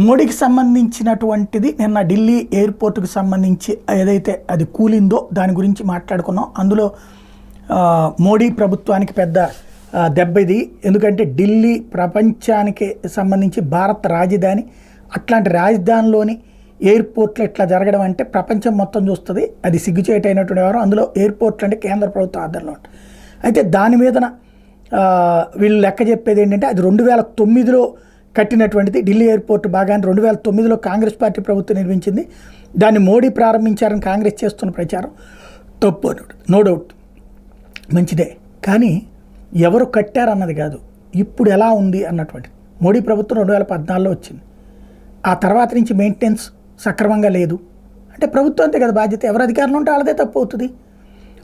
మోడీకి సంబంధించినటువంటిది నిన్న ఢిల్లీ ఎయిర్పోర్ట్కి సంబంధించి ఏదైతే అది కూలిందో దాని గురించి మాట్లాడుకున్నాం. అందులో మోడీ ప్రభుత్వానికి పెద్ద దెబ్బ ఇది. ఎందుకంటే ఢిల్లీ ప్రపంచానికి సంబంధించి భారత రాజధాని. అట్లాంటి రాజధానిలోని ఎయిర్పోర్ట్లు ఇట్లా జరగడం అంటే ప్రపంచం మొత్తం చూస్తుంది. అది సిగ్గుచేటైనటువంటి వారు. అందులో ఎయిర్పోర్ట్లు అంటే కేంద్ర ప్రభుత్వ ఆధీనంలో ఉంటాయి. అయితే దాని మీదన వీళ్ళు లెక్క చెప్పేది ఏంటంటే అది 2009లో కట్టినటువంటిది. ఢిల్లీ ఎయిర్పోర్ట్ భాగాన్ని 2009లో కాంగ్రెస్ పార్టీ ప్రభుత్వం నిర్మించింది. దాన్ని మోడీ ప్రారంభించారని కాంగ్రెస్ చేస్తున్న ప్రచారం తప్పు, నో డౌట్, మంచిదే. కానీ ఎవరు కట్టారన్నది కాదు, ఇప్పుడు ఎలా ఉంది అన్నటువంటిది. మోడీ ప్రభుత్వం 2014లో వచ్చింది. ఆ తర్వాత నుంచి మెయింటెనెన్స్ సక్రమంగా లేదు అంటే ప్రభుత్వం అంతే కదా బాధ్యత. ఎవరు అధికారంలో ఉంటే వాళ్ళదే తప్పు అవుతుంది.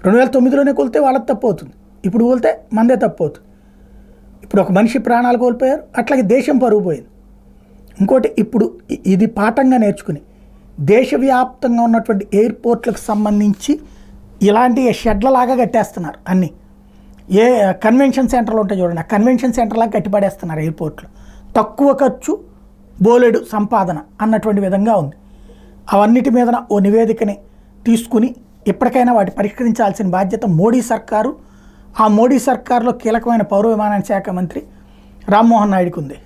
2009లోనే కూలితే వాళ్ళది తప్పు అవుతుంది, ఇప్పుడు కూలితే మనదే తప్పు అవుతుంది. ఇప్పుడు ఒక మనిషి ప్రాణాలు కోల్పోయారు, అట్లాగే దేశం పరుగు పోయింది. ఇంకోటి ఇప్పుడు ఇది పాఠంగా నేర్చుకుని దేశవ్యాప్తంగా ఉన్నటువంటి ఎయిర్పోర్ట్లకు సంబంధించి ఇలాంటి షెడ్లలాగా కట్టేస్తున్నారు. అన్నీ ఏ కన్వెన్షన్ సెంటర్లు ఉంటాయి చూడండి, ఆ కన్వెన్షన్ సెంటర్లాగా కట్టిపడేస్తున్నారు ఎయిర్పోర్ట్లు. తక్కువ ఖర్చు బోలెడు సంపాదన అన్నటువంటి విధంగా ఉంది. అవన్నిటి మీద ఓ నివేదికని తీసుకుని ఇప్పటికైనా వాటి పరిష్కరించాల్సిన బాధ్యత మోడీ సర్కారు, ఆ మోడీ సర్కారులో కీలకమైన పౌర విమానయాన శాఖ మంత్రి రామ్మోహన్ నాయుడుకి ఉంది.